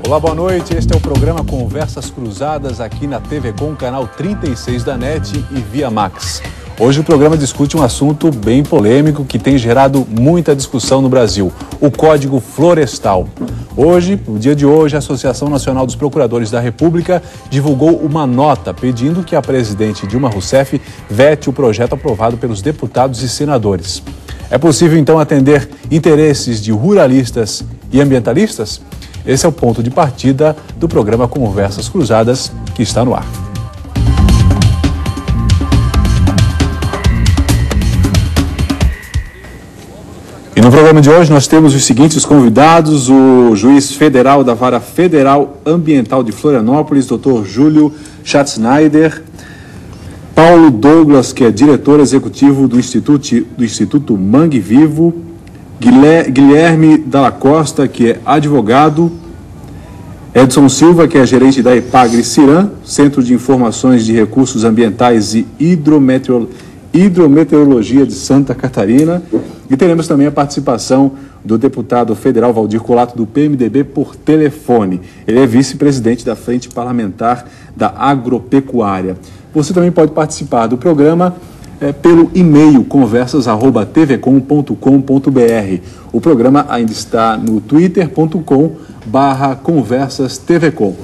Olá, boa noite. Este é o programa Conversas Cruzadas aqui na TV Com, canal 36 da NET e Via Max. Hoje o programa discute um assunto bem polêmico que tem gerado muita discussão no Brasil, o Código Florestal. Hoje, no dia de hoje, a Associação Nacional dos Procuradores da República divulgou uma nota pedindo que a presidente Dilma Rousseff vete o projeto aprovado pelos deputados e senadores. É possível, então, atender interesses de ruralistas e ambientalistas? Esse é o ponto de partida do programa Conversas Cruzadas, que está no ar. E no programa de hoje nós temos os seguintes convidados: o juiz federal da Vara Federal Ambiental de Florianópolis, Dr. Júlio Schatzsnyder, Paulo Douglas, que é diretor executivo do Instituto Mangue Vivo, Guilherme Dalla Costa, que é advogado, Edson Silva, que é gerente da EPAGRE-CIRAM, Centro de Informações de Recursos Ambientais e Hidrometeorologia de Santa Catarina, e teremos também a participação do deputado federal Valdir Colato, do PMDB, por telefone. Ele é vice-presidente da Frente Parlamentar da Agropecuária. Você também pode participar do programa pelo e-mail conversas@tvcom.com.br. O programa ainda está no twitter.com/conversastvcom.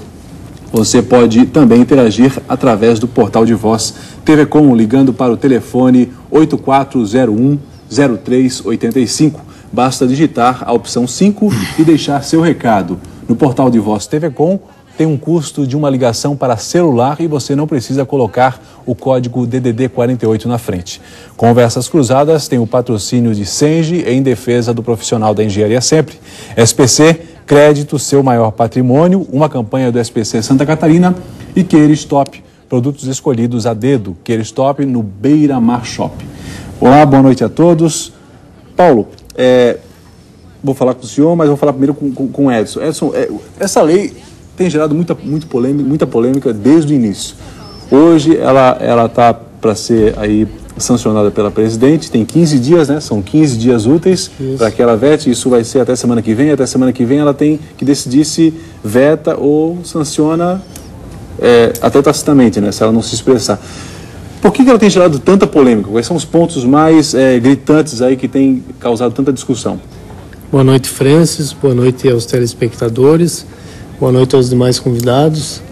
Você pode também interagir através do portal de voz TV Com, ligando para o telefone 8401-0385. Basta digitar a opção 5 e deixar seu recado. No portal de voz TV Com tem um custo de uma ligação para celular e você não precisa colocar o código DDD 48 na frente. Conversas Cruzadas tem o patrocínio de Senge, em defesa do profissional da engenharia sempre. SPC, crédito, seu maior patrimônio, uma campanha do SPC Santa Catarina, e Queirstop, produtos escolhidos a dedo. Queirstop no Beira Mar Shop. Olá, boa noite a todos. Paulo, vou falar com o senhor, mas vou falar primeiro com o Edson. Edson, essa lei tem gerado muita polêmica desde o início. Hoje ela está para ser aí sancionada pela presidente, tem 15 dias, né? São 15 dias úteis para que ela vete. Isso vai ser até semana que vem. Até semana que vem ela tem que decidir se veta ou sanciona até tacitamente, né? Se ela não se expressar. Por que ela tem gerado tanta polêmica? Quais são os pontos mais gritantes aí que têm causado tanta discussão? Boa noite, Francis. Boa noite aos telespectadores. Boa noite aos demais convidados.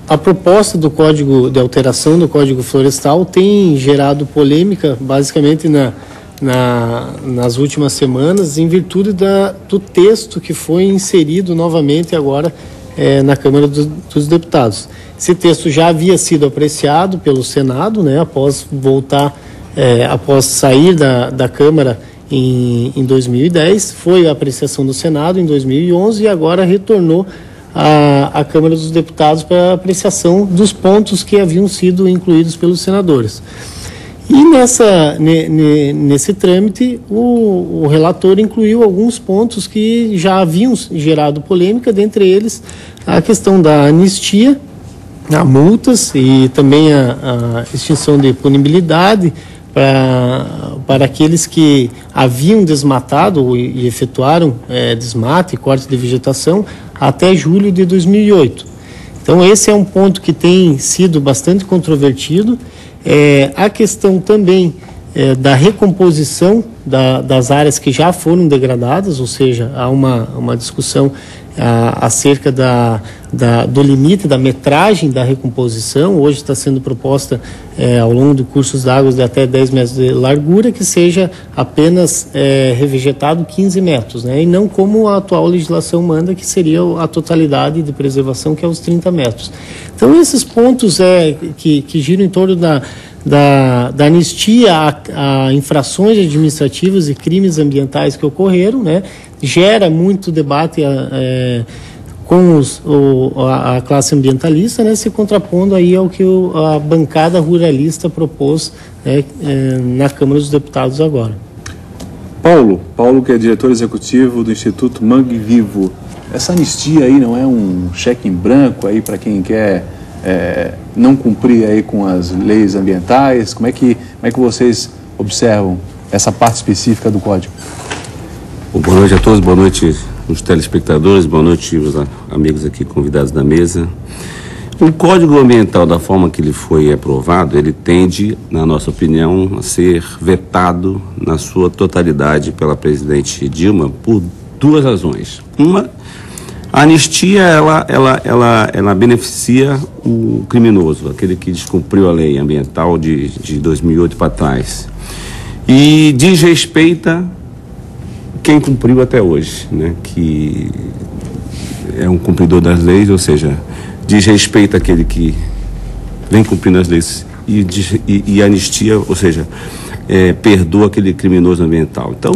A proposta do Código de alteração do Código Florestal tem gerado polêmica, basicamente nas últimas semanas, em virtude do texto que foi inserido novamente agora na Câmara dos Deputados. Esse texto já havia sido apreciado pelo Senado, né, após sair da Câmara em 2010, foi a apreciação do Senado em 2011 e agora retornou à Câmara dos Deputados para apreciação dos pontos que haviam sido incluídos pelos senadores. E nesse trâmite, o relator incluiu alguns pontos que já haviam gerado polêmica, dentre eles a questão da anistia, a multas e também a extinção de punibilidade para aqueles que haviam desmatado e efetuaram desmate e corte de vegetação até julho de 2008. Então, esse é um ponto que tem sido bastante controvertido. A questão também da recomposição das áreas que já foram degradadas, ou seja, há uma discussão acerca do limite da metragem da recomposição. Hoje está sendo proposta ao longo de cursos d'água de até 10 metros de largura que seja apenas revegetado 15 metros, né? E não como a atual legislação manda, que seria a totalidade de preservação, que é os 30 metros. Então, esses pontos que giram em torno da anistia a infrações administrativas e crimes ambientais que ocorreram, né, gera muito debate com a classe ambientalista, né, se contrapondo aí ao que a bancada ruralista propôs, né, na Câmara dos Deputados agora. Paulo, que é diretor executivo do Instituto Mangue Vivo, essa anistia aí não é um cheque em branco aí para quem quer não cumprir aí com as leis ambientais? Como é que vocês observam essa parte específica do Código? Boa noite a todos, boa noite os telespectadores, boa noite, os amigos aqui convidados da mesa. O Código Ambiental, da forma que ele foi aprovado, ele tende, na nossa opinião, a ser vetado na sua totalidade pela presidente Dilma por duas razões. Uma, a anistia, ela beneficia o criminoso, aquele que descumpriu a lei ambiental de 2008 para trás. E desrespeita quem cumpriu até hoje, né? Que é um cumpridor das leis, ou seja, desrespeita aquele que vem cumprindo as leis e anistia, ou seja, perdoa aquele criminoso ambiental. Então,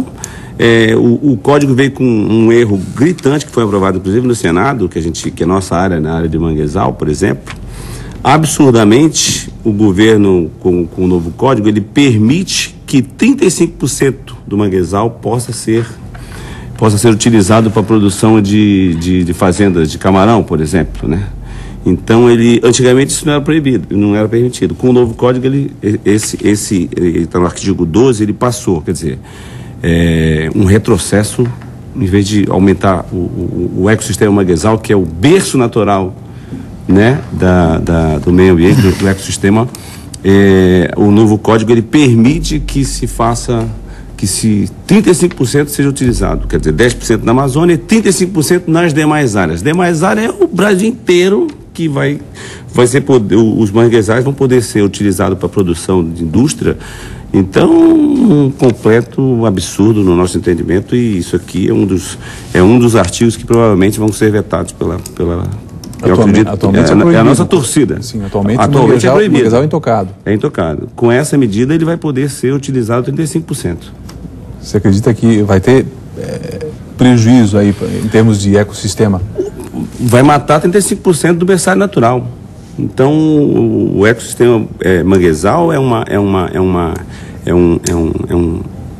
o código veio com um erro gritante que foi aprovado, inclusive, no Senado, que é nossa área, na área de manguezal, por exemplo. Absurdamente, o governo, com o novo código, ele permite que 35% do manguezal possa ser utilizado para a produção de fazendas de camarão, por exemplo, né? Então, antigamente isso não era proibido, não era permitido. Com o novo código, ele está no artigo 12, ele passou, quer dizer, um retrocesso, em vez de aumentar o ecossistema manguezal, que é o berço natural, né, do meio ambiente, do ecossistema. O novo código, ele permite que se 35% seja utilizado, quer dizer, 10% na Amazônia e 35% nas demais áreas. Demais áreas é o Brasil inteiro que vai ser os manguezais vão poder ser utilizados para produção de indústria. Então, um completo absurdo no nosso entendimento, e isso aqui é um dos artigos que provavelmente vão ser vetados pela Atualmente é a nossa torcida. Sim, atualmente é proibido. O manguezal é intocado. É intocado. Com essa medida, ele vai poder ser utilizado 35%. Você acredita que vai ter prejuízo aí em termos de ecossistema? Vai matar 35% do berçário natural. Então, o ecossistema manguezal é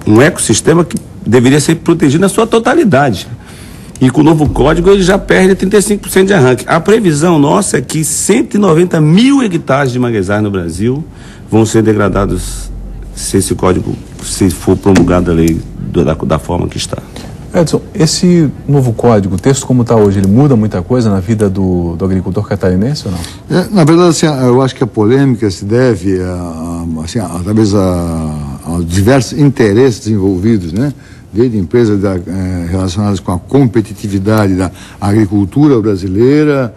um ecossistema que deveria ser protegido na sua totalidade. E com o novo código ele já perde 35% de arranque. A previsão nossa é que 190 mil hectares de manguezais no Brasil vão ser degradados se esse código, se for promulgada a lei da forma que está. Edson, esse novo código, o texto como está hoje, ele muda muita coisa na vida do agricultor catarinense ou não? Na verdade, assim, eu acho que a polêmica se deve talvez a diversos interesses envolvidos, né? Desde empresas relacionadas com a competitividade da agricultura brasileira,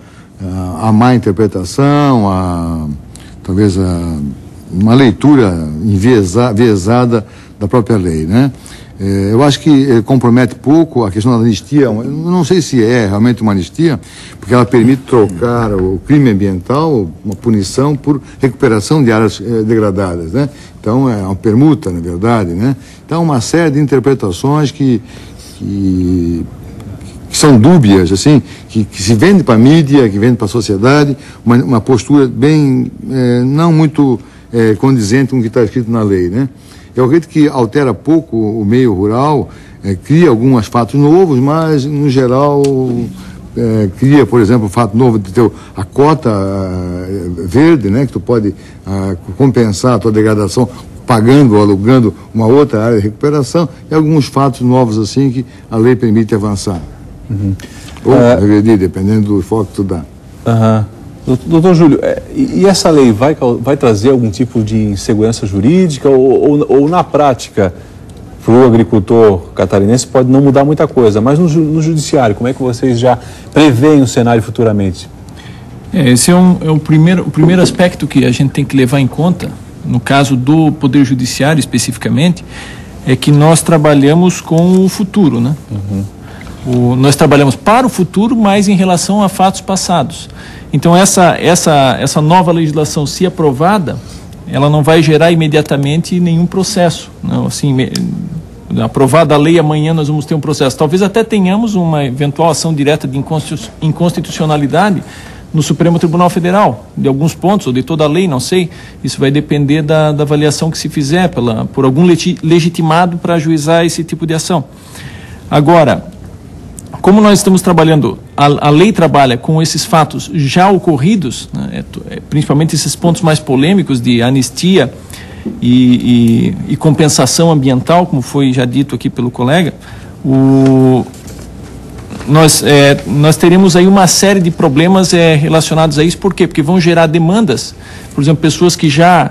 a má interpretação, talvez uma leitura enviesada da própria lei, né? Eu acho que compromete pouco a questão da anistia. Eu não sei se é realmente uma anistia, porque ela permite trocar o crime ambiental, uma punição, por recuperação de áreas degradadas, né? Então, é uma permuta, na verdade, né? Então, uma série de interpretações que são dúbias, assim, que se vende para a mídia, que vende para a sociedade, uma postura bem, não muito condizente com o que está escrito na lei, né? Eu acredito que altera pouco o meio rural, cria alguns fatos novos, mas, no geral, cria, por exemplo, o fato novo de ter a cota verde, né, que tu pode compensar a tua degradação pagando ou alugando uma outra área de recuperação, e alguns fatos novos, assim, que a lei permite avançar. Ou regredir, dependendo do foco que tu dá. Doutor Júlio, e essa lei vai trazer algum tipo de insegurança jurídica ou na prática, para o agricultor catarinense pode não mudar muita coisa, mas no judiciário, como é que vocês já preveem o cenário futuramente? Esse é o primeiro aspecto que a gente tem que levar em conta, no caso do Poder Judiciário especificamente, é que nós trabalhamos com o futuro, né? Nós trabalhamos para o futuro, mas em relação a fatos passados. Então, essa nova legislação, se aprovada, ela não vai gerar imediatamente nenhum processo. Não, assim, aprovada a lei, amanhã nós vamos ter um processo. Talvez até tenhamos uma eventual ação direta de inconstitucionalidade no Supremo Tribunal Federal, de alguns pontos, ou de toda a lei, não sei. Isso vai depender da avaliação que se fizer por algum legitimado para ajuizar esse tipo de ação. Agora, como nós estamos trabalhando, a lei trabalha com esses fatos já ocorridos, né, principalmente esses pontos mais polêmicos de anistia e compensação ambiental, como foi já dito aqui pelo colega, nós teremos aí uma série de problemas relacionados a isso. Por quê? Porque vão gerar demandas. Por exemplo, pessoas que já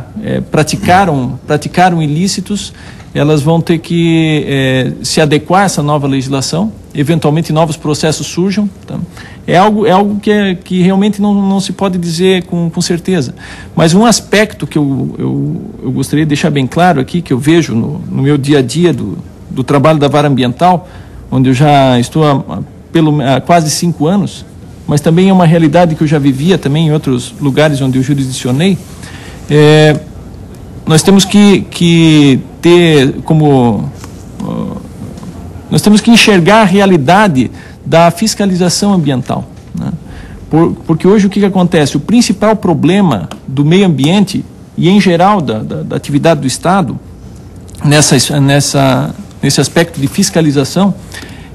praticaram ilícitos, elas vão ter que se adequar a essa nova legislação. Eventualmente novos processos surjam. Tá? É algo que realmente não se pode dizer com certeza. Mas um aspecto que eu gostaria de deixar bem claro aqui, que eu vejo no meu dia a dia do trabalho da Vara Ambiental, onde eu já estou há quase 5 anos, mas também é uma realidade que eu já vivia também em outros lugares onde eu jurisdicionei. Nós temos que ter nós temos que enxergar a realidade da fiscalização ambiental, né? Porque hoje o que acontece? O principal problema do meio ambiente e em geral da atividade do Estado nesse aspecto de fiscalização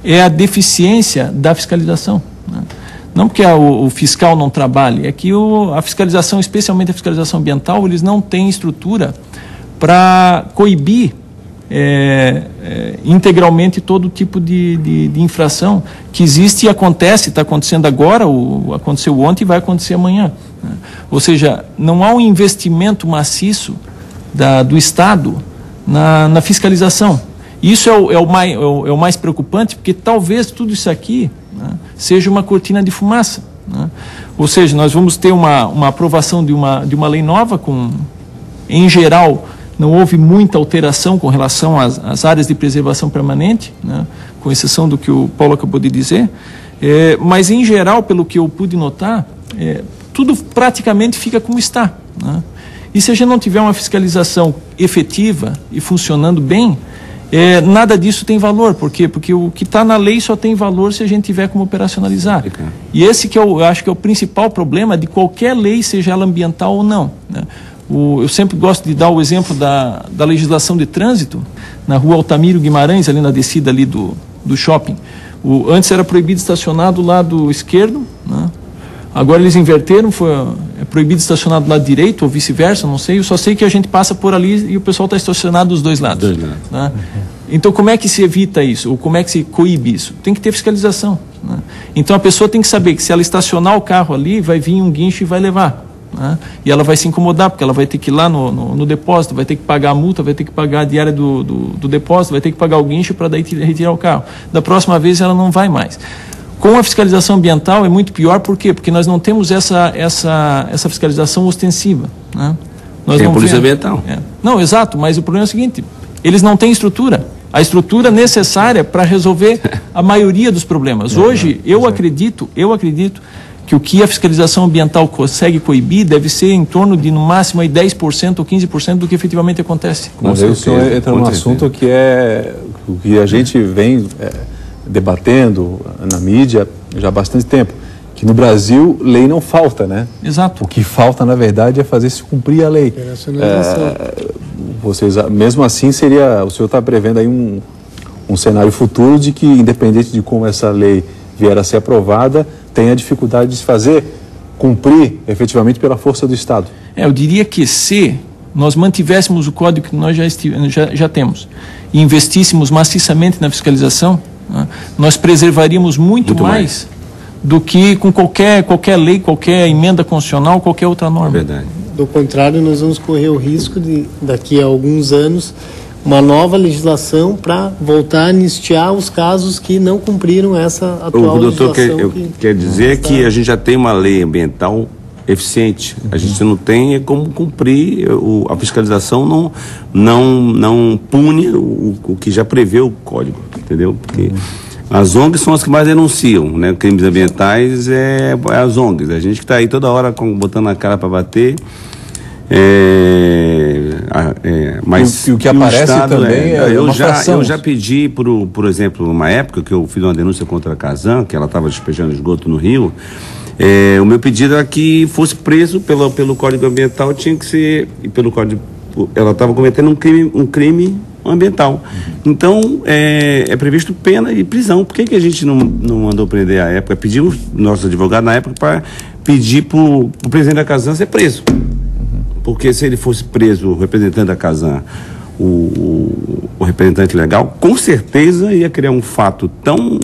é a deficiência da fiscalização, né? Não porque o fiscal não trabalhe, é que a fiscalização, especialmente a fiscalização ambiental, eles não têm estrutura para coibir integralmente todo tipo de infração que existe e acontece, está acontecendo agora, aconteceu ontem e vai acontecer amanhã, né? Ou seja, não há um investimento maciço do Estado na fiscalização. Isso é o mais preocupante, porque talvez tudo isso aqui, né, seja uma cortina de fumaça, né? Ou seja, nós vamos ter uma aprovação de uma lei nova em geral, não houve muita alteração com relação às áreas de preservação permanente, né, com exceção do que o Paulo acabou de dizer, mas em geral, pelo que eu pude notar, tudo praticamente fica como está, né? E se a gente não tiver uma fiscalização efetiva e funcionando bem, nada disso tem valor. Por quê? Porque o que está na lei só tem valor se a gente tiver como operacionalizar. E esse que eu acho que é o principal problema de qualquer lei, seja ela ambiental ou não, né? Eu sempre gosto de dar o exemplo da legislação de trânsito na rua Altamiro Guimarães, ali na descida ali do shopping. Antes era proibido estacionar do lado esquerdo, né? Agora eles inverteram, é proibido estacionar do lado direito ou vice-versa, não sei. Eu só sei que a gente passa por ali e o pessoal está estacionado dos dois lados. Né? Então como é que se evita isso? Ou como é que se coíbe isso? Tem que ter fiscalização, né? Então a pessoa tem que saber que se ela estacionar o carro ali, vai vir um guincho e vai levar, né? E ela vai se incomodar, porque ela vai ter que ir lá no depósito, vai ter que pagar a multa, vai ter que pagar a diária do depósito, vai ter que pagar o guincho para daí retirar o carro. Da próxima vez ela não vai mais. Com a fiscalização ambiental é muito pior, por quê? Porque nós não temos essa fiscalização ostensiva, né? Tem a polícia ambiental. Não, exato, mas o problema é o seguinte, eles não têm estrutura, a estrutura necessária para resolver a maioria dos problemas. Hoje, eu acredito que o que a fiscalização ambiental consegue coibir deve ser em torno de, no máximo, aí 10% ou 15% do que efetivamente acontece. Mas aí o senhor entra num assunto que o que a gente vem debatendo na mídia já há bastante tempo, que no Brasil lei não falta, né? Exato. O que falta, na verdade, é fazer se cumprir a lei. Vocês, mesmo assim, o senhor está prevendo aí um cenário futuro de que, independente de como essa lei vier a ser aprovada, tenha dificuldade de se fazer cumprir efetivamente pela força do Estado. Eu diria que se nós mantivéssemos o código que nós já temos e investíssemos maciçamente na fiscalização, né, nós preservaríamos muito mais do que com qualquer lei, qualquer emenda constitucional, qualquer outra norma. É verdade. Do contrário, nós vamos correr o risco de, daqui a alguns anos, uma nova legislação para voltar a anistiar os casos que não cumpriram essa atual legislação. Quer dizer que a gente já tem uma lei ambiental eficiente. A gente não tem como cumprir, a fiscalização não pune o que já prevê o código, entendeu? Porque as ONGs são as que mais denunciam, né? Crimes ambientais é as ONGs. A gente que está aí toda hora botando a cara para bater. Mas o que aparece Estado, também eu já pedi, por exemplo, numa época que eu fiz uma denúncia contra a Casan, que ela estava despejando esgoto no rio, o meu pedido era que fosse preso pelo Código Ambiental, tinha que ser, pelo Código, ela estava cometendo um crime ambiental. Então, é previsto pena e prisão. Por que a gente não mandou prender à época? Pedimos, nosso advogado na época, para pedir para o presidente da Casan ser preso. Porque se ele fosse preso, o representante da Casan, o representante legal, com certeza ia criar um fato tão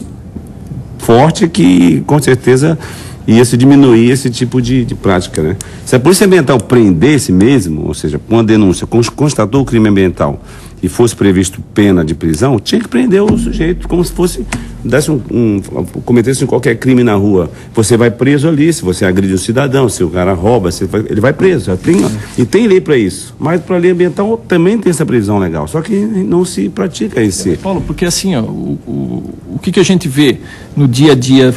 forte que, com certeza, ia se diminuir esse tipo de prática, né? Se a Polícia Ambiental prendesse mesmo, ou seja, com a denúncia, constatou o crime ambiental e fosse previsto pena de prisão, tinha que prender o sujeito como se fosse, cometesse qualquer crime na rua. Você vai preso ali, se você agride um cidadão, se o cara rouba, ele vai preso. E tem lei para isso. Mas para a lei ambiental também tem essa prisão legal, só que não se pratica esse. Paulo, porque assim, ó, o que a gente vê no dia a dia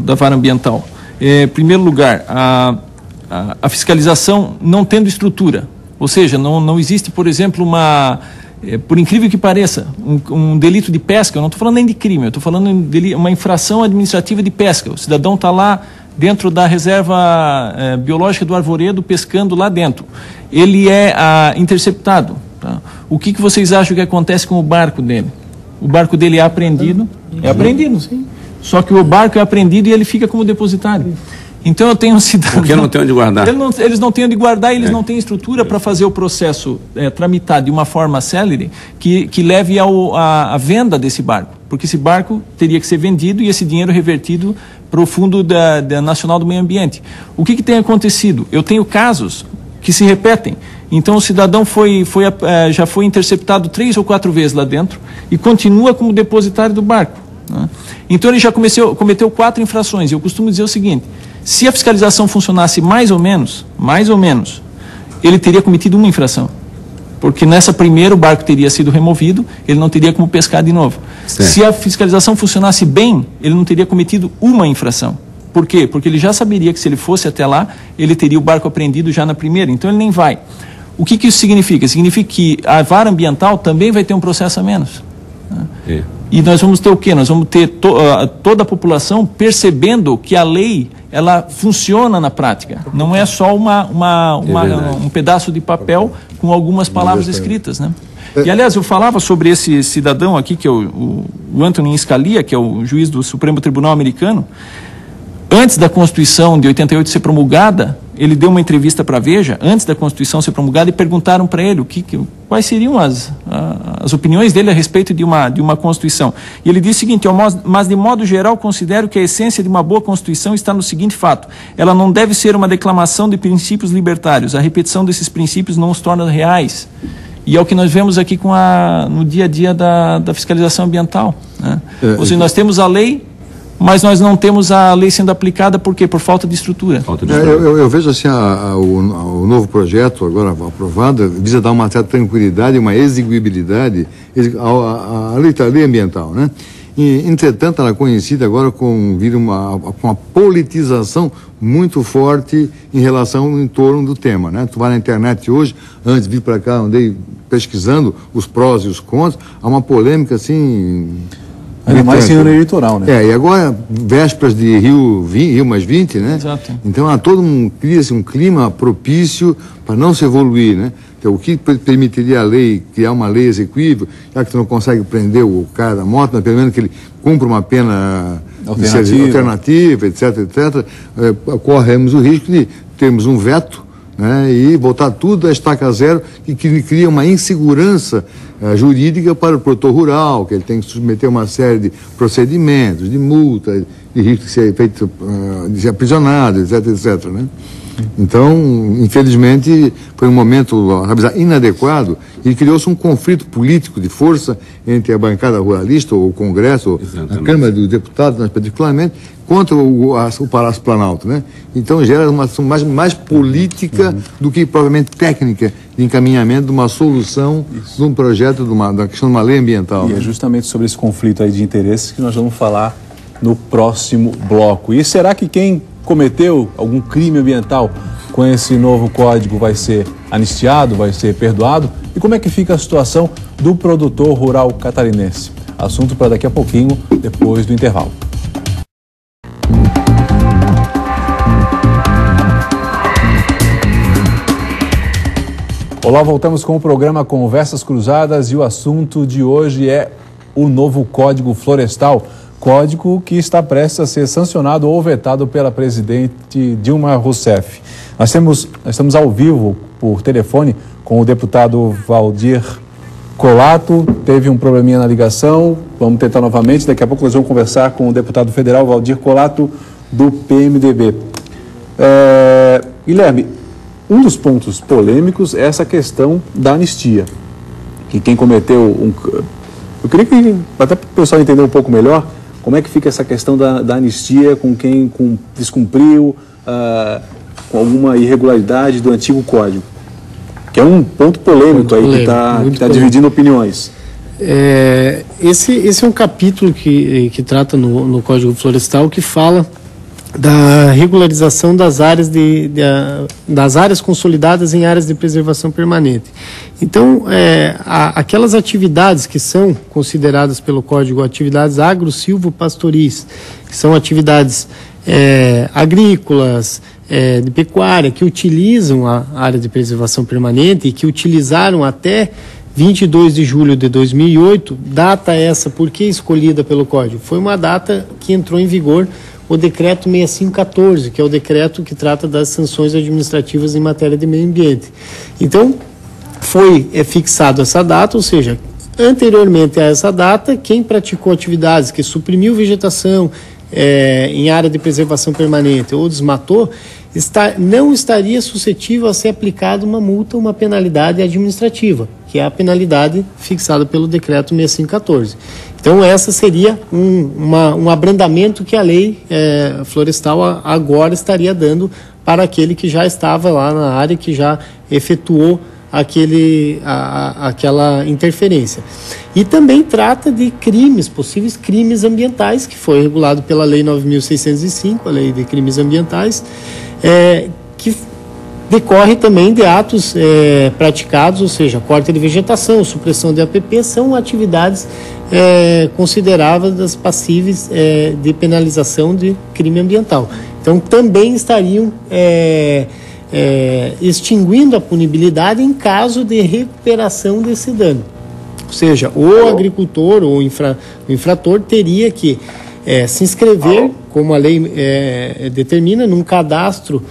da vara ambiental? Em primeiro lugar, a fiscalização não tendo estrutura, ou seja, não existe, por exemplo, por incrível que pareça, um delito de pesca. Eu não estou falando nem de crime, eu estou falando de uma infração administrativa de pesca. O cidadão está lá dentro da reserva biológica do Arvoredo, pescando lá dentro. Ele é interceptado. Tá? O que vocês acham que acontece com o barco dele? O barco dele é apreendido. É apreendido, sim. Só que o barco é apreendido e ele fica como depositário. Então eu tenho um cidadão... Porque não tem onde guardar. Eles não têm onde guardar e eles não têm estrutura para fazer o processo tramitar de uma forma célere que leve à venda desse barco. Porque esse barco teria que ser vendido e esse dinheiro revertido para o Fundo Nacional do Meio Ambiente. O que tem acontecido? Eu tenho casos que se repetem. Então o cidadão já foi interceptado 3 ou 4 vezes lá dentro e continua como depositário do barco. Né? Então ele já cometeu 4 infrações. Eu costumo dizer o seguinte: se a fiscalização funcionasse mais ou menos, ele teria cometido uma infração. Porque nessa primeira o barco teria sido removido, ele não teria como pescar de novo. Certo. Se a fiscalização funcionasse bem, ele não teria cometido uma infração. Por quê? Porque ele já saberia que se ele fosse até lá, ele teria o barco apreendido já na primeira, então ele nem vai. O que isso significa? Significa que a vara ambiental também vai ter um processo a menos. Né? E nós vamos ter o quê? Nós vamos ter toda a população percebendo que a lei, ela funciona na prática. Não é só um pedaço de papel com algumas palavras escritas, né? E, aliás, eu falava sobre esse cidadão aqui, que é o Antonin Scalia, que é o juiz do Supremo Tribunal americano. Antes da Constituição de 88 ser promulgada, ele deu uma entrevista para a Veja, antes da Constituição ser promulgada, e perguntaram para ele quais seriam as opiniões dele a respeito de uma Constituição. E ele disse o seguinte: mas de modo geral considero que a essência de uma boa Constituição está no seguinte fato: ela não deve ser uma declamação de princípios libertários, a repetição desses princípios não os torna reais. E é o que nós vemos aqui no dia a dia da fiscalização ambiental. Né? Ou seja, nós temos a lei, mas nós não temos a lei sendo aplicada. Por quê? Por falta de estrutura. Eu vejo assim, o novo projeto, agora aprovado, visa dar uma certa tranquilidade, uma exeguibilidade à lei ambiental, né? E, entretanto, ela é conhecida agora com uma politização muito forte em relação em torno do tema, né? Tu vai na internet hoje, antes de vir para cá, andei pesquisando os prós e os contras, há uma polêmica assim... Ainda mais em ano eleitoral, né? E agora, vésperas de Rio mais 20, né? Exato. Então, todo mundo cria-se um clima propício para não se evoluir, né? Então, o que permitiria a lei, criar uma lei exequível, já que tu não consegue prender o cara da moto, mas pelo menos que ele cumpra uma pena alternativa, etc., corremos o risco de termos um veto, né, e botar tudo a estaca zero, que cria uma insegurança jurídica para o produtor rural, que ele tem que submeter uma série de procedimentos, de multa, de risco de ser feito, de ser aprisionado, etc., né? Então, infelizmente, foi um momento inadequado e criou-se um conflito político de força entre a bancada ruralista, ou o Congresso, ou a Câmara dos Deputados, particularmente, contra o Palácio Planalto, né? Então, gera uma ação mais política do que provavelmente técnica de encaminhamento de uma solução de um projeto, da questão de uma lei ambiental. E é justamente sobre esse conflito aí de interesses que nós vamos falar no próximo bloco. E será que quem cometeu algum crime ambiental com esse novo código vai ser anistiado, vai ser perdoado? E como é que fica a situação do produtor rural catarinense? Assunto para daqui a pouquinho, depois do intervalo. Olá, voltamos com o programa Conversas Cruzadas e o assunto de hoje é o novo Código Florestal. Código que está prestes a ser sancionado ou vetado pela presidente Dilma Rousseff. Nós estamos ao vivo por telefone com o deputado Valdir Colato, teve um probleminha na ligação, vamos tentar novamente, daqui a pouco nós vamos conversar com o deputado federal Valdir Colato, do PMDB. Guilherme, um dos pontos polêmicos é essa questão da anistia, que quem cometeu eu queria que, até para o pessoal entender um pouco melhor, como é que fica essa questão da anistia com quem descumpriu com alguma irregularidade do antigo código, que é um ponto polêmico aí que está dividindo opiniões. Esse é um capítulo que trata no Código Florestal, que fala da regularização das áreas das áreas consolidadas em áreas de preservação permanente. Então, aquelas atividades que são consideradas pelo Código atividades agro-silvo-pastoris, que são atividades agrícolas, de pecuária, que utilizam a área de preservação permanente e que utilizaram até 22 de julho de 2008, data essa, por que escolhida pelo Código? Foi uma data que entrou em vigor o decreto 6514, que é o decreto que trata das sanções administrativas em matéria de meio ambiente. Então, foi fixado essa data, ou seja, anteriormente a essa data, quem praticou atividades que suprimiu vegetação em área de preservação permanente ou desmatou, não estaria suscetível a ser aplicada uma multa ou uma penalidade administrativa, que é a penalidade fixada pelo decreto 6514. Então, essa seria um abrandamento que a lei florestal agora estaria dando para aquele que já estava lá na área, que já efetuou aquela interferência. E também trata de possíveis crimes ambientais, que foi regulado pela Lei 9.605, a Lei de Crimes Ambientais, que decorre também de atos praticados, ou seja, corte de vegetação, supressão de APP, são atividades consideradas passíveis de penalização de crime ambiental. Então, também estariam extinguindo a punibilidade em caso de recuperação desse dano. Ou seja, o agricultor ou o infrator teria que se inscrever, como a lei determina, num cadastro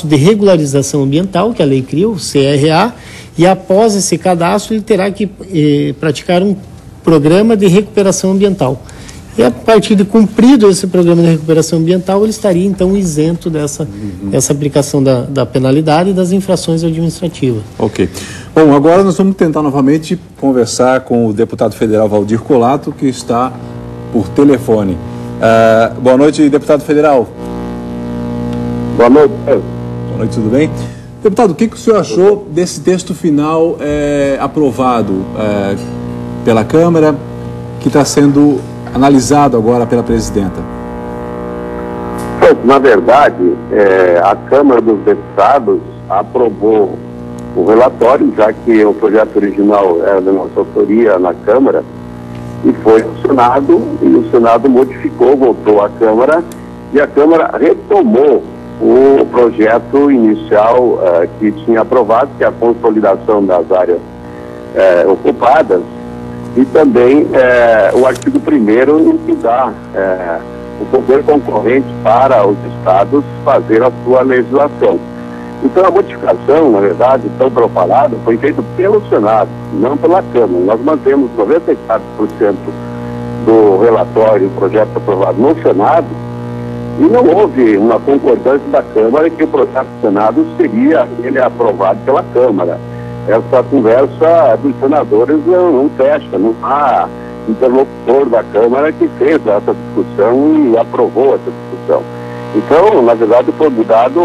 de regularização ambiental, que a lei cria, o CRA, e após esse cadastro ele terá que praticar um programa de recuperação ambiental. E a partir de cumprido esse programa de recuperação ambiental, ele estaria então isento dessa aplicação da penalidade e das infrações administrativas. Ok. Bom, agora nós vamos tentar novamente conversar com o deputado federal Valdir Colato, que está por telefone. Boa noite, deputado federal. Boa noite. Boa noite, tudo bem? Deputado, o que o senhor achou desse texto final aprovado pela Câmara, que está sendo analisado agora pela presidenta? Na verdade, a Câmara dos Deputados aprovou o relatório, já que o projeto original era da nossa autoria na Câmara, e foi ao Senado, e o Senado modificou, voltou à Câmara, e a Câmara retomou o projeto inicial que tinha aprovado, que é a consolidação das áreas ocupadas, e também o artigo 1º que dá o poder concorrente para os estados fazer a sua legislação. Então a modificação, na verdade, tão propalada, foi feita pelo Senado, não pela Câmara. Nós mantemos 94% do relatório, projeto aprovado no Senado, e não houve uma concordância da Câmara que o projeto do Senado seria aprovado pela Câmara. Essa conversa dos senadores não fecha, não há interlocutor da Câmara que fez essa discussão e aprovou essa discussão. Então, na verdade, foi mudado,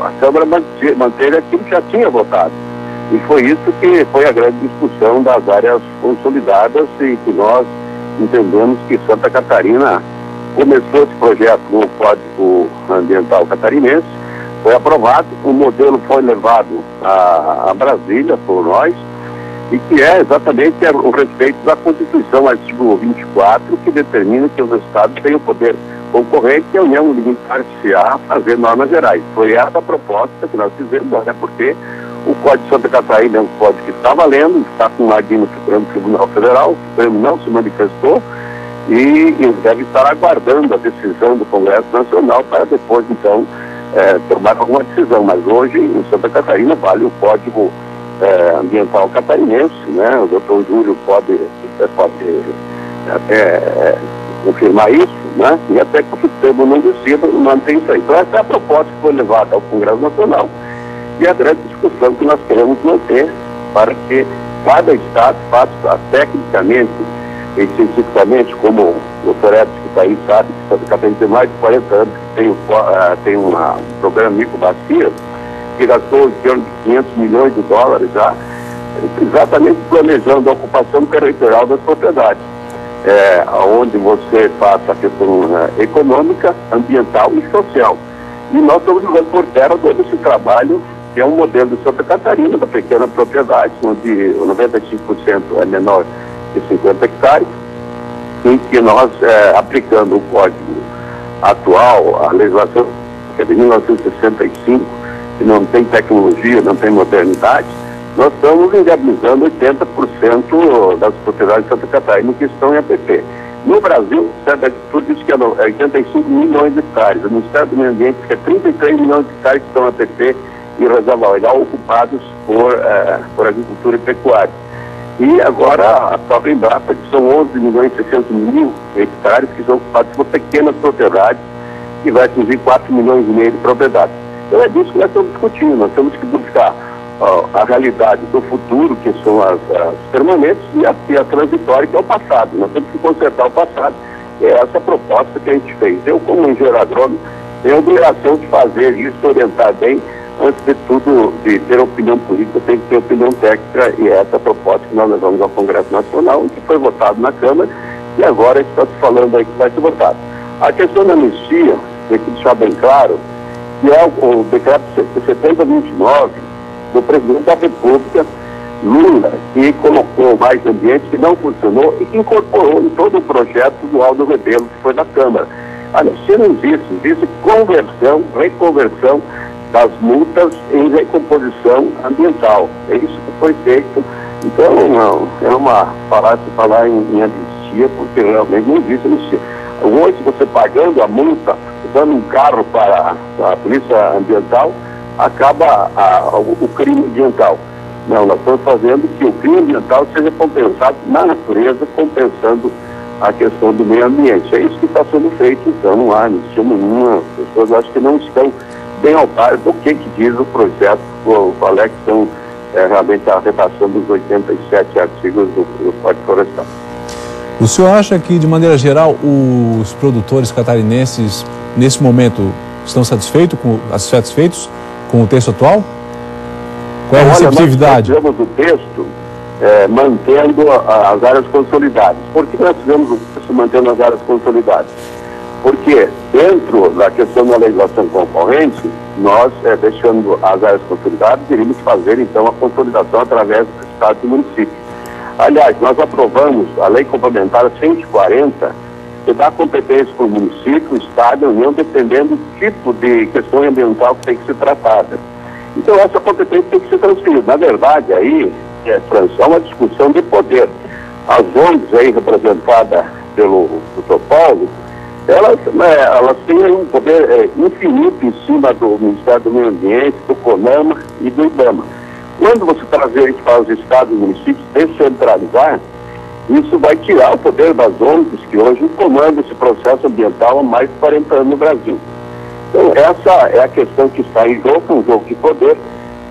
a Câmara manteve aquilo que já tinha votado. E foi isso que foi a grande discussão das áreas consolidadas e que nós entendemos que Santa Catarina começou esse projeto no Código Ambiental Catarinense, foi aprovado, o modelo foi levado a Brasília por nós, e que é exatamente o respeito da Constituição, artigo 24, que determina que os estados têm o poder concorrente e a União limitar-se-á fazer normas gerais. Foi essa a proposta que nós fizemos, até porque o Código de Santa Catarina é um código que está valendo, está com uma guia no Supremo Tribunal Federal, o Supremo não se manifestou, e deve estar aguardando a decisão do Congresso Nacional para depois, então, tomar alguma decisão. Mas hoje, em Santa Catarina, vale o Código Ambiental catarinense, né? O doutor Júlio pode até confirmar isso, né? E até que o Supremo não decida, mantém isso aí. Então essa é a proposta que foi levada ao Congresso Nacional e a grande discussão que nós queremos manter para que cada estado faça tecnicamente e cientificamente, como o doutor Edson que está aí sabe, que Santa Catarina tem mais de 40 anos que tem um programa Microbacias, que gastou em torno de 500 milhões de dólares já, exatamente planejando a ocupação territorial das propriedades, onde você faça a questão econômica, ambiental e social. E nós estamos jogando por terra todo esse trabalho, que é um modelo de Santa Catarina, da pequena propriedade, onde 95% é menor de 50 hectares, em que nós, aplicando o código atual, a legislação que é de 1965, que não tem tecnologia, não tem modernidade, nós estamos inviabilizando 80% das propriedades de Santa Catarina que estão em APP. No Brasil, o Ministério da Agricultura diz que é 85 milhões de hectares. O Ministério do Meio Ambiente diz que é 33 milhões de hectares que estão em APP e reserva legal ocupados por agricultura e pecuária. E agora a própria Embrapa, que são 11 milhões e 600 mil hectares que são ocupados por pequenas propriedades, que vai atingir 4 milhões e meio de propriedades. Então é disso que nós estamos discutindo. Nós temos que buscar a realidade do futuro, que são as permanentes, e a transitória, que é o passado. Nós temos que consertar o passado. E é essa proposta que a gente fez. Eu, como engenheiro agrônomo, tenho a obrigação de fazer isso, orientar bem. Antes de tudo, de ter opinião política, tem que ter opinião técnica, e é essa proposta que nós levamos ao Congresso Nacional, que foi votado na Câmara, e agora está se falando aí que vai ser votado. A questão da anistia, tem que deixar bem claro, que é o decreto 7029 do presidente da República, Lula, que colocou mais ambiente, que não funcionou e que incorporou em todo o projeto do Aldo Rebelo, que foi da Câmara. A anistia não existe conversão, reconversão das multas em recomposição ambiental. É isso que foi feito. Então, não é uma falácia falar em anistia, porque realmente não existe anistia. Hoje, você pagando a multa, dando um carro para a polícia ambiental, acaba o crime ambiental. Não, nós estamos fazendo que o crime ambiental seja compensado na natureza, compensando a questão do meio ambiente. É isso que está sendo feito, então não há anistia nenhuma. As pessoas acham que não estão bem ao par do que diz o projeto, qual é que são realmente a redação dos 87 artigos do Código Florestal. O senhor acha que, de maneira geral, os produtores catarinenses, nesse momento, estão satisfeitos com o texto atual? Qual é a receptividade? Nós fizemos o texto mantendo as áreas consolidadas. Por que nós fizemos o texto mantendo as áreas consolidadas? Porque dentro da questão da legislação concorrente, nós, deixando as áreas consolidadas, iríamos fazer, então, a consolidação através do Estado e do município. Aliás, nós aprovamos a Lei Complementar 140, que dá competência para o município, o Estado e a União, dependendo do tipo de questão ambiental que tem que ser tratada. Então, essa competência tem que ser transferida. Na verdade, aí, François, é uma discussão de poder. As ONGs aí representadas pelo Dr. Paulo, elas têm um poder infinito em cima do Ministério do Meio Ambiente, do CONAMA e do IBAMA. Quando você trazer isso para os estados e municípios, descentralizar, isso vai tirar o poder das ONGs, que hoje comandam esse processo ambiental há mais de 40 anos no Brasil. Então, essa é a questão que está em jogo, um jogo de poder,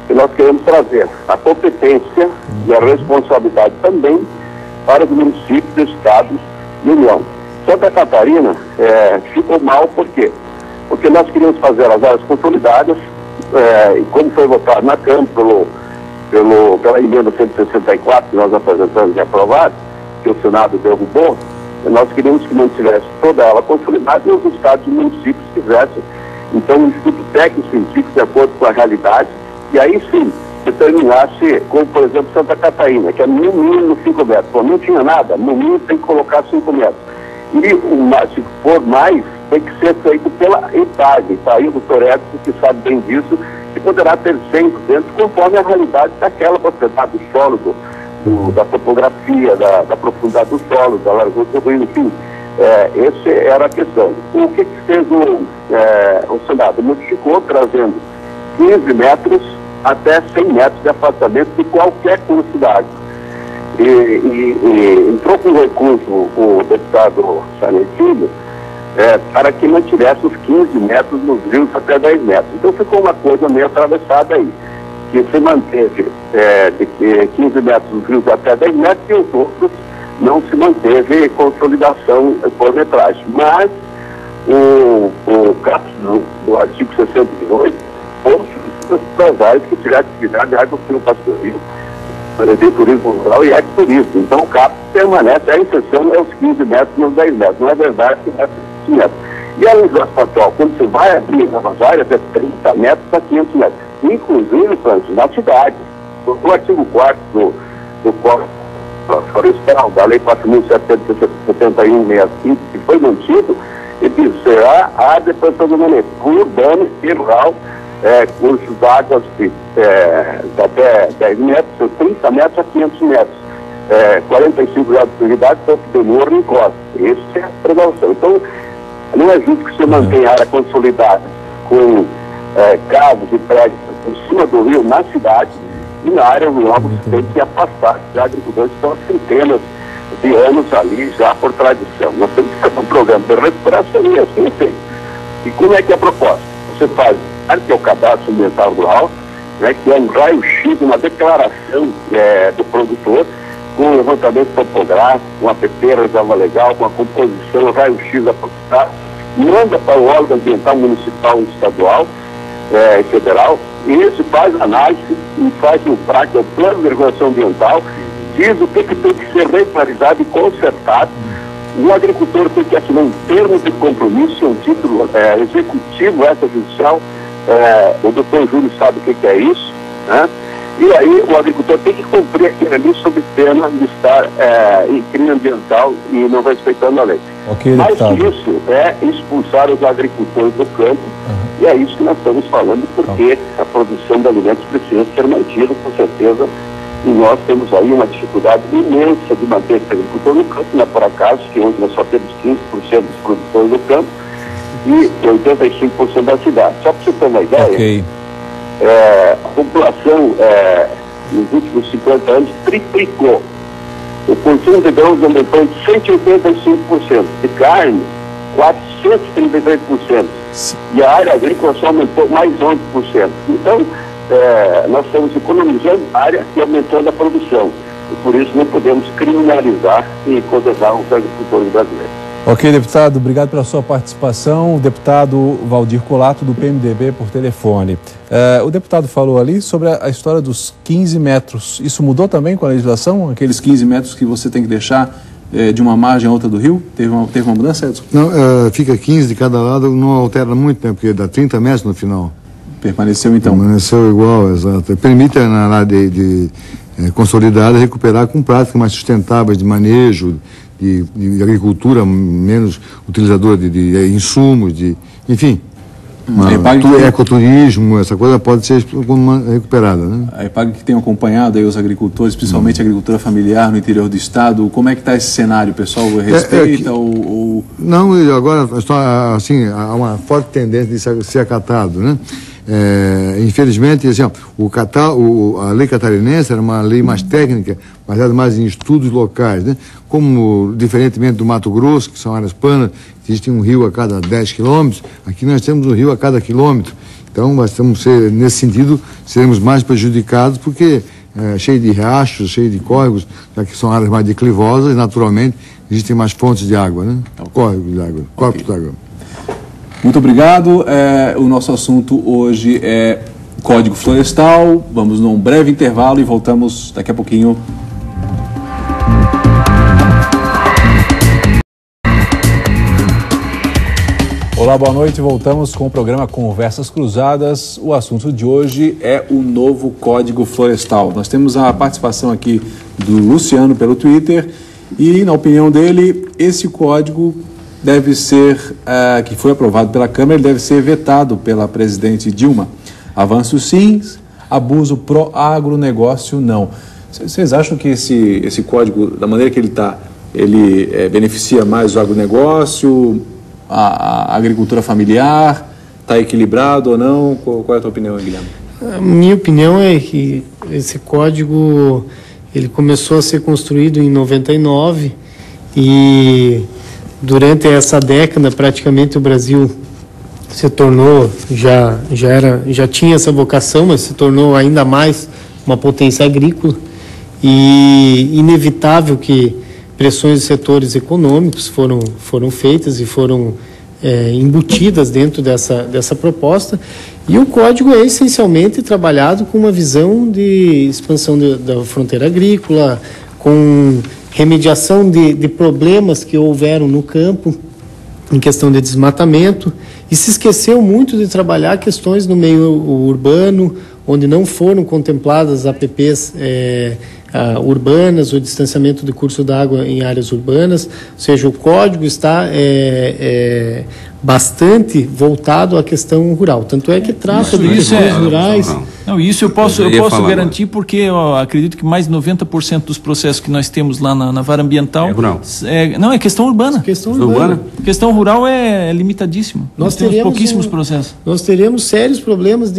que nós queremos trazer a competência e a responsabilidade também para os municípios, estados e União. Santa Catarina ficou mal, por quê? Porque nós queríamos fazer as áreas consolidadas, e como foi votado na Câmara pela emenda 164 que nós apresentamos e aprovado, que o Senado derrubou, nós queríamos que não tivesse toda ela consolidada e os estados e municípios fizessem, então, um estudo técnico científico de acordo com a realidade, e aí sim, determinasse, como por exemplo Santa Catarina, que é no mínimo 5 metros. Pô, não tinha nada, no mínimo tem que colocar 5 metros. E se for mais, tem que ser feito pela EPAG. Está aí o doutor Edson, que sabe bem disso, que poderá ter 100% conforme a realidade daquela propriedade do solo, da topografia, da profundidade do solo, da largura do rio, enfim. Essa era a questão. O que fez o Senado? Modificou, trazendo 15 metros até 100 metros de afastamento de qualquer curso d'água. Entrou com recurso o deputado Sarney Filho para que mantivesse os 15 metros nos rios até 10 metros. Então ficou uma coisa meio atravessada aí, que se manteve de 15 metros nos rios até 10 metros e os outros não se manteve consolidação por metragem. Mas o capítulo do artigo 68 para as áreas que tiver atividade de agricultura pastoril, de turismo rural e ecoturismo. Então o CAP permanece, a exceção é os 15 metros nos 10 metros. Não é verdade que é 15 metros. E a legislação atual, quando você vai abrir novas áreas, é 30 metros a 500 metros. Inclusive, Francis, na cidade. O artigo 4º do Código Florestal, da Lei 4.771/65, que foi mantido, e diz, será a depressão do manejo urbano e rural, cursos d'água até 10 metros, 30 metros a 500 metros, 45 graus de profundidade, tanto de morro e encosta. Isso é a precaução. Então, não é justo que você mantenha área consolidada com casas e prédios em cima do rio, na cidade, e na área rural você tem que afastar os agricultores que estão há centenas de anos ali já por tradição. Nós temos que fazer um programa de recuperação e assim é feito. E como é que é a proposta? Você faz que é o cadastro ambiental rural, que é um raio-x, uma declaração do produtor, com o levantamento topográfico, com a PP reserva legal, com a composição, raio-x aproximado, manda para o órgão ambiental municipal e estadual e federal, e esse faz análise e faz um PRAC, o plano de regulação ambiental, diz o que tem que ser regularizado e consertado. O agricultor tem que assinar um termo de compromisso, um título executivo extrajudicial. O doutor Júlio sabe o que é isso, né? E aí o agricultor tem que cumprir aquilo ali sob pena de estar em crime ambiental e não respeitando a lei. Mas isso é expulsar os agricultores do campo, e é isso que nós estamos falando, porque a produção de alimentos precisa ser mantida, com certeza, e nós temos aí uma dificuldade imensa de manter esse agricultor no campo, não é por acaso que hoje nós só temos 15% dos produtores no campo e 85% da cidade. Só para você ter uma ideia, a população nos últimos 50 anos triplicou. O consumo de grãos aumentou em 185%, de carne 433%, e a área agrícola só aumentou mais 11%. Então, nós estamos economizando a área e aumentando a produção. E por isso não podemos criminalizar e condenar os agricultores brasileiros. Ok, deputado, obrigado pela sua participação. O deputado Valdir Colato, do PMDB, por telefone. O deputado falou ali sobre a história dos 15 metros. Isso mudou também com a legislação? Aqueles 15 metros que você tem que deixar de uma margem a outra do rio? Teve uma mudança, Edson? Não, fica 15 de cada lado, não altera muito, né? Porque dá 30 metros no final. Permaneceu então? Permaneceu igual, exato. Permite na área consolidada recuperar com práticas mais sustentáveis de manejo, de agricultura menos utilizadora de insumos, enfim, ecoturismo, essa coisa pode ser recuperada, né? A EPAG que tem acompanhado aí os agricultores, principalmente a agricultura familiar no interior do estado, como é que está esse cenário? O pessoal respeita ou... Não, agora assim, há uma forte tendência de ser acatado, né? Infelizmente, assim, a lei catarinense era uma lei mais técnica, baseada mais em estudos locais, né? Como, diferentemente do Mato Grosso, que são áreas planas, existe um rio a cada 10 quilômetros, aqui nós temos um rio a cada quilômetro. Então, nesse sentido, seremos mais prejudicados, porque cheio de riachos, cheio de córregos, já que são áreas mais declivosas, naturalmente, existem mais fontes de água, né? Córregos de água, corpos de água. Muito obrigado. O nosso assunto hoje é Código Florestal. Vamos num breve intervalo e voltamos daqui a pouquinho. Olá, boa noite. Voltamos com o programa Conversas Cruzadas. O assunto de hoje é o novo Código Florestal. Nós temos a participação aqui do Luciano pelo Twitter e, na opinião dele, esse código deve ser, que foi aprovado pela Câmara, deve ser vetado pela presidente Dilma. Avanço sim, abuso pró-agronegócio não. Vocês acham que esse código, da maneira que ele está, ele beneficia mais o agronegócio, a agricultura familiar, está equilibrado ou não? Qual é a tua opinião, Guilherme? A minha opinião é que esse código ele começou a ser construído em 99 e durante essa década praticamente o Brasil se tornou, já tinha essa vocação, mas se tornou ainda mais uma potência agrícola, e inevitável que pressões de setores econômicos foram feitas e foram embutidas dentro dessa proposta, e o código é essencialmente trabalhado com uma visão de expansão da fronteira agrícola, com remediação de problemas que houveram no campo, em questão de desmatamento, e se esqueceu muito de trabalhar questões no meio urbano, onde não foram contempladas APPs urbanas, o distanciamento de curso d'água em áreas urbanas, ou seja, o código está bastante voltado à questão rural. Tanto é que trata de questões rurais. Não, isso eu posso garantir, porque eu acredito que mais de 90% dos processos que nós temos lá na vara ambiental... É rural. Não, é questão urbana. Questão urbana. Questão rural é limitadíssimo. Nós temos pouquíssimos processos. Nós teremos sérios problemas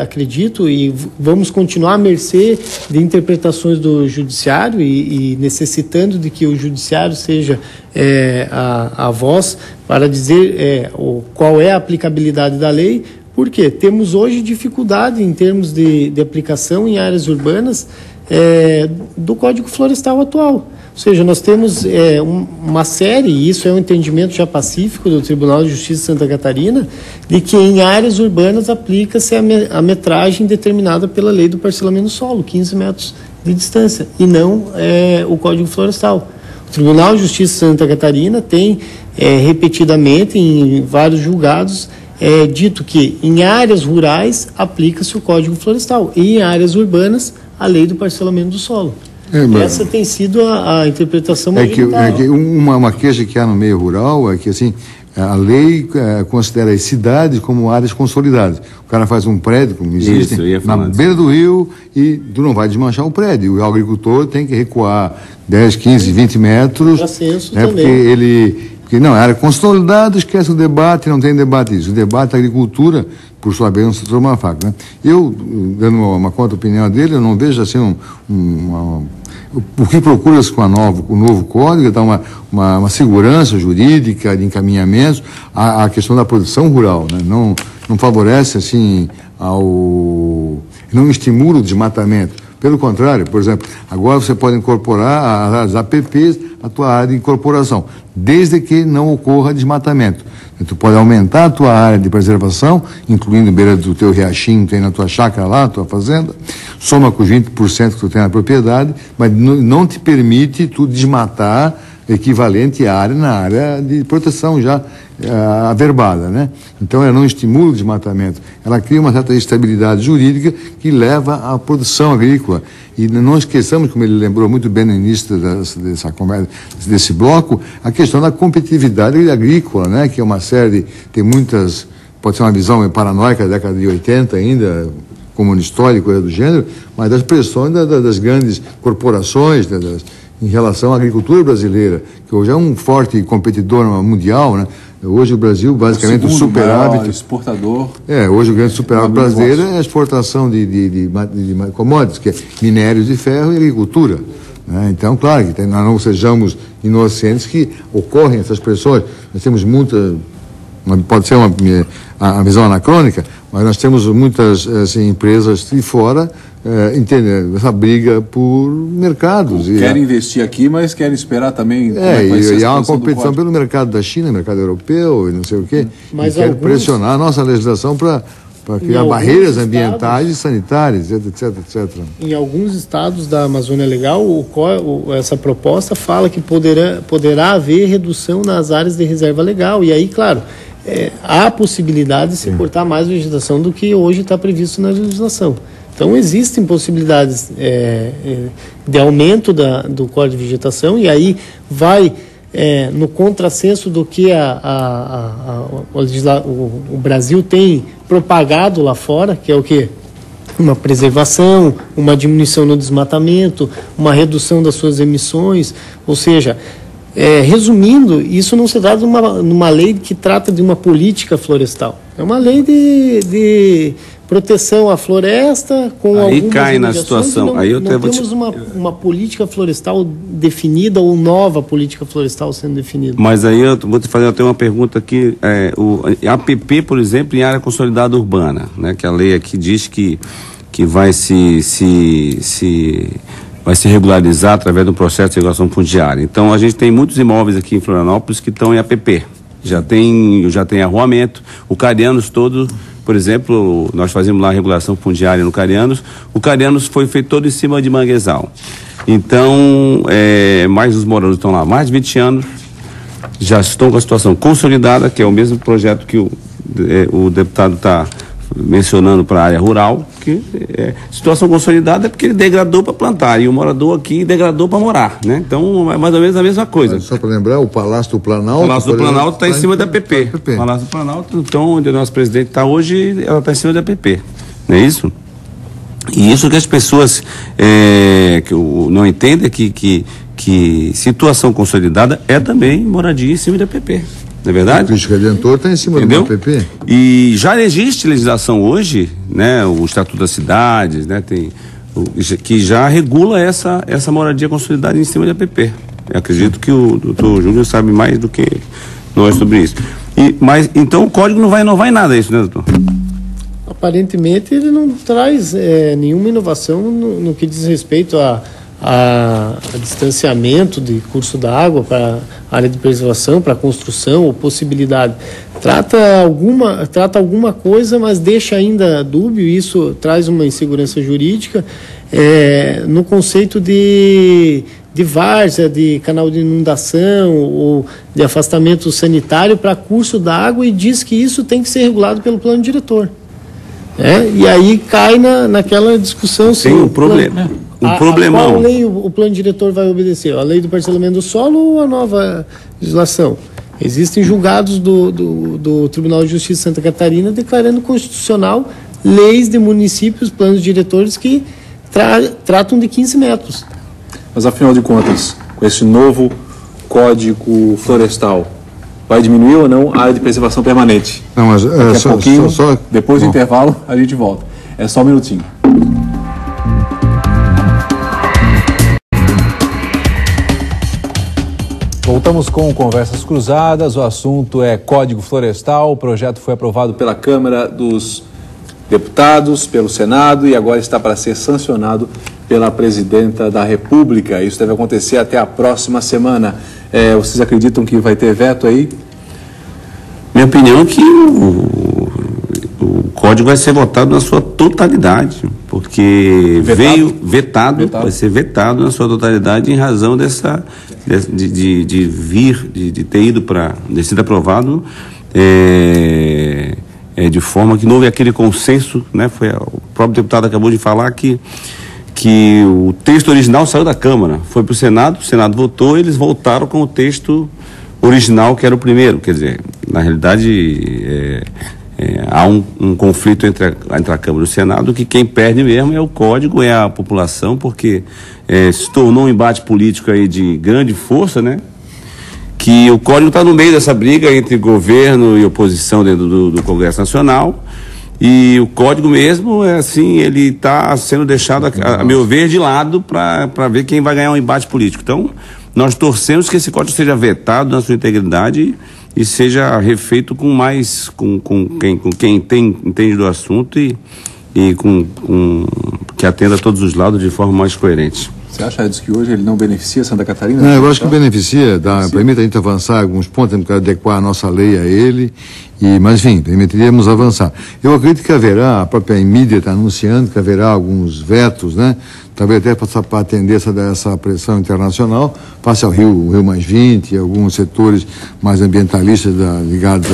acredito, e vamos continuar à mercê de interpretações do judiciário e necessitando de que o judiciário seja a voz para dizer qual é a aplicabilidade da lei, porque temos hoje dificuldade em termos de aplicação em áreas urbanas do Código Florestal atual. Ou seja, nós temos uma série, e isso é um entendimento já pacífico do Tribunal de Justiça de Santa Catarina, de que em áreas urbanas aplica-se a metragem determinada pela lei do parcelamento do solo, 15 metros de distância, e não o Código Florestal. O Tribunal de Justiça de Santa Catarina tem repetidamente, em vários julgados, dito que em áreas rurais aplica-se o Código Florestal e em áreas urbanas a lei do parcelamento do solo. Essa tem sido a interpretação majoritária. Uma queixa que há no meio rural é que assim, a lei considera as cidades como áreas consolidadas. O cara faz um prédio, como existe, na beira do rio, e tu não vai desmanchar o prédio. O agricultor tem que recuar 10, 15, 20 metros. Para censo também. Porque não, área consolidada, esquece o debate, não tem debate isso. O debate da agricultura, por sua vez, é um setor uma faca, né? Eu, dando uma contra-opinião dele, eu não vejo assim o que procura-se com o novo código, dá uma segurança jurídica de encaminhamentos à questão da produção rural, né? Não favorece assim não estimula o desmatamento. Pelo contrário, por exemplo, agora você pode incorporar as APPs à tua área de incorporação, desde que não ocorra desmatamento. Tu pode aumentar a tua área de preservação, incluindo beira do teu riachinho que tem na tua chácara lá, tua fazenda, soma com os 20% que tu tem na propriedade, mas não te permite tu desmatar equivalente à área na área de proteção já averbada, né? Então ela não estimula o desmatamento, ela cria uma certa estabilidade jurídica que leva à produção agrícola. E não esqueçamos, como ele lembrou muito bem no início dessa conversa, desse bloco, a questão da competitividade agrícola, né? Que é uma série, tem muitas, pode ser uma visão paranoica da década de 80 ainda, como histórico do gênero, mas das pressões das grandes corporações, em relação à agricultura brasileira, que hoje é um forte competidor mundial, né? Hoje o Brasil, basicamente, o superávit... exportador... hoje o grande superávit brasileiro é a exportação de commodities, que é minérios de ferro e agricultura, né? Então, claro, que nós não sejamos inocentes que ocorrem essas pressões. Nós temos muitas... Pode ser a visão anacrônica, mas nós temos muitas empresas de fora entendendo essa briga por mercados. Querem investir aqui, mas querem esperar também. E há uma competição pelo mercado da China, mercado europeu e não sei o quê. Mas querem pressionar a nossa legislação para criar barreiras ambientais e sanitárias, etc, etc. Em alguns estados da Amazônia Legal, essa proposta fala que poderá haver redução nas áreas de reserva legal. E aí, claro, há a possibilidade de se cortar mais vegetação do que hoje está previsto na legislação. Então, existem possibilidades de aumento do Código de Vegetação, e aí vai no contrassenso do que o Brasil tem propagado lá fora, que é o quê? Uma preservação, uma diminuição no desmatamento, uma redução das suas emissões, ou seja... resumindo, isso não se trata de numa lei que trata de uma política florestal. É uma lei de proteção à floresta, com aí algumas cai na obrigações, situação. não, Aí eu não temos uma política florestal definida ou nova política florestal sendo definida. Mas aí eu vou te fazer até uma pergunta aqui. O APP, por exemplo, em área consolidada urbana, né, que a lei aqui diz que vai vai se regularizar através do processo de regulação fundiária. Então a gente tem muitos imóveis aqui em Florianópolis que estão em APP. Já tem arruamento. O Carianos todo, por exemplo, nós fazemos lá a regulação fundiária no Carianos. O Carianos foi feito todo em cima de manguezal. Então, mais os moradores estão lá há mais de 20 anos, já estão com a situação consolidada, que é o mesmo projeto que o deputado está mencionando para a área rural, que situação consolidada é porque ele degradou para plantar e o morador aqui degradou para morar, né? Então é mais ou menos a mesma coisa. Só para lembrar, o Palácio do Planalto... O Palácio do Planalto está em cima da APP. O Palácio do Planalto, então, onde o nosso presidente está hoje, ela está em cima da APP, não é isso? E isso que as pessoas não entendem que situação consolidada é também moradia em cima da APP. Não é verdade? O Cristo Redentor está em cima do APP. E já existe legislação hoje, né, o Estatuto das Cidades, né, que já regula essa moradia consolidada em cima de APP. Eu acredito que o doutor Júnior sabe mais do que nós sobre isso. Mas então o código não vai inovar em nada, isso, né, doutor? Aparentemente ele não traz nenhuma inovação no que diz respeito a distanciamento de curso da água para área de preservação, para construção ou possibilidade. Trata alguma coisa, mas deixa ainda dúbio, isso traz uma insegurança jurídica no conceito de várzea, de canal de inundação ou de afastamento sanitário para curso da água e diz que isso tem que ser regulado pelo plano diretor. E aí cai naquela discussão... Tem um problema. Problemão. Qual lei o plano diretor vai obedecer? A lei do parcelamento do solo ou a nova legislação? Existem julgados do Tribunal de Justiça de Santa Catarina declarando constitucional leis de municípios, planos diretores que tratam de 15 metros. Mas, afinal de contas, com esse novo Código Florestal, vai diminuir ou não a área de preservação permanente? Não, mas daqui a pouquinho, depois do intervalo, a gente volta. É só um minutinho. Voltamos com Conversas Cruzadas, o assunto é Código Florestal, o projeto foi aprovado pela Câmara dos Deputados, pelo Senado e agora está para ser sancionado pela Presidenta da República. Isso deve acontecer até a próxima semana. Vocês acreditam que vai ter veto aí? Minha opinião é que o código vai ser votado na sua totalidade, porque veio vetado, vai ser vetado na sua totalidade em razão de ter ido de ser aprovado de forma que não houve aquele consenso, né? O próprio deputado acabou de falar que o texto original saiu da Câmara, foi para o Senado votou, eles voltaram com o texto original, que era o primeiro. Quer dizer, na realidade há um conflito entre a Câmara e o Senado, que quem perde mesmo é o código, é a população, porque se tornou um embate político aí de grande força, né? Que o código está no meio dessa briga entre governo e oposição dentro do Congresso Nacional, e o código mesmo ele está sendo deixado, a meu ver, de lado para ver quem vai ganhar um embate político. Então, nós torcemos que esse código seja vetado na sua integridade e seja refeito com quem entende do assunto e que atenda a todos os lados de forma mais coerente. Você acha, Edson, que hoje ele não beneficia Santa Catarina? Não, eu acho que beneficia, permite a gente avançar alguns pontos, temos que adequar a nossa lei a ele, mas enfim, permitiríamos avançar. Eu acredito que haverá, a própria mídia está anunciando que haverá alguns vetos, né? Talvez até para atender essa pressão internacional, face ao Rio Mais 20, alguns setores mais ambientalistas ligados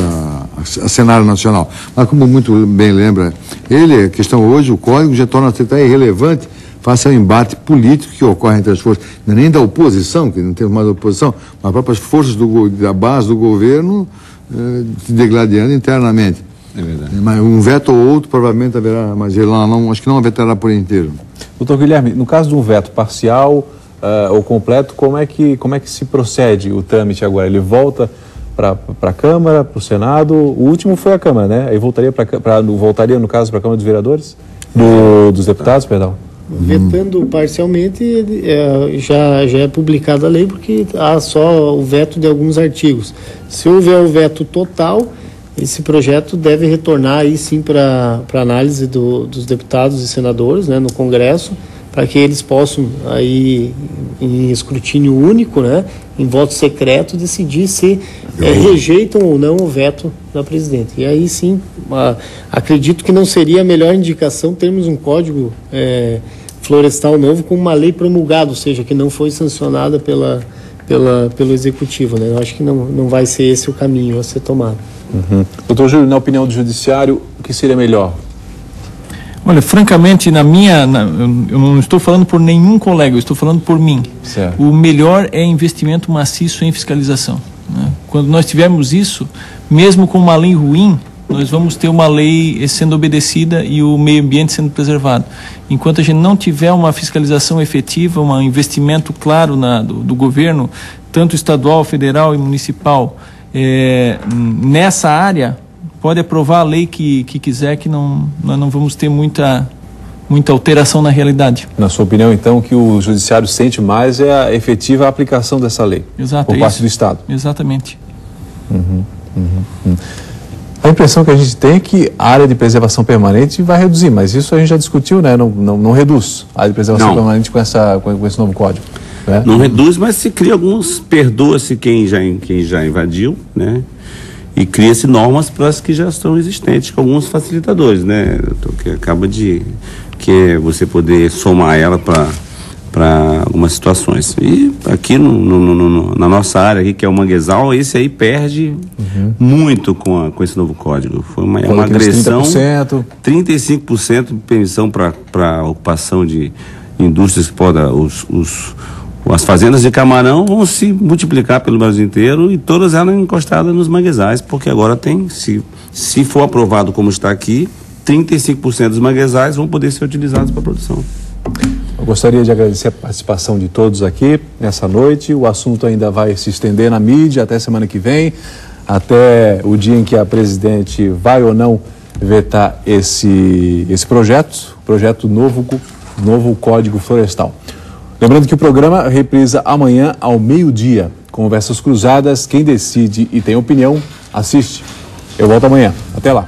a cenário nacional. Mas como muito bem lembra ele, a questão hoje, o código já torna-se até irrelevante face ao embate político que ocorre entre as forças, não é nem da oposição, que não temos mais oposição, mas as próprias forças da base do governo se degladiando internamente. É verdade. Mas um veto ou outro provavelmente haverá, mas ele acho que não vetará por inteiro. Doutor Guilherme, no caso de um veto parcial ou completo, como é que se procede o trâmite agora? Ele volta a Câmara, para o Senado. O último foi a Câmara, né? Aí voltaria no caso, para a Câmara dos Vereadores? Dos deputados, perdão. Vetando parcialmente, já é publicada a lei, porque há só o veto de alguns artigos. Se houver o veto total, esse projeto deve retornar aí sim para análise dos deputados e senadores, né, no Congresso, para que eles possam aí em escrutínio único, né, em voto secreto, decidir se rejeitam ou não o veto da presidente. E aí sim, acredito que não seria a melhor indicação termos um código florestal novo com uma lei promulgada, ou seja, que não foi sancionada pelo Executivo, né? Eu acho que não vai ser esse o caminho a ser tomado. Doutor Júlio, na opinião do Judiciário, o que seria melhor? Olha, francamente, eu não estou falando por nenhum colega, eu estou falando por mim. Certo. O melhor é investimento maciço em fiscalização, né? Quando nós tivermos isso, mesmo com uma lei ruim, nós vamos ter uma lei sendo obedecida e o meio ambiente sendo preservado. Enquanto a gente não tiver uma fiscalização efetiva, um investimento claro do governo, tanto estadual, federal e municipal, nessa área, pode aprovar a lei que quiser, que nós não vamos ter muita alteração na realidade. Na sua opinião, então, o que o Judiciário sente mais é a efetiva aplicação dessa lei. Exato, por parte do Estado. Exatamente. A impressão que a gente tem é que a área de preservação permanente vai reduzir, mas isso a gente já discutiu, né? Não reduz a área de preservação permanente com esse novo código. Né? Não reduz, mas se cria perdoa-se quem já invadiu, né? E cria-se normas para as que já estão existentes, com alguns facilitadores, né? Que acaba que é você poder somar ela para algumas situações. E aqui na nossa área aqui, que é o manguezal, esse aí perde muito com esse novo código. Foi uma agressão, 35% de permissão para ocupação de indústrias que podem, as fazendas de camarão vão se multiplicar pelo Brasil inteiro e todas elas encostadas nos manguezais, porque agora tem, se for aprovado como está aqui, 35% dos manguezais vão poder ser utilizados para produção. Eu gostaria de agradecer a participação de todos aqui nessa noite. O assunto ainda vai se estender na mídia até semana que vem, até o dia em que a presidente vai ou não vetar esse projeto novo Código Florestal. Lembrando que o programa reprisa amanhã ao meio-dia. Conversas cruzadas, quem decide e tem opinião, assiste. Eu volto amanhã. Até lá.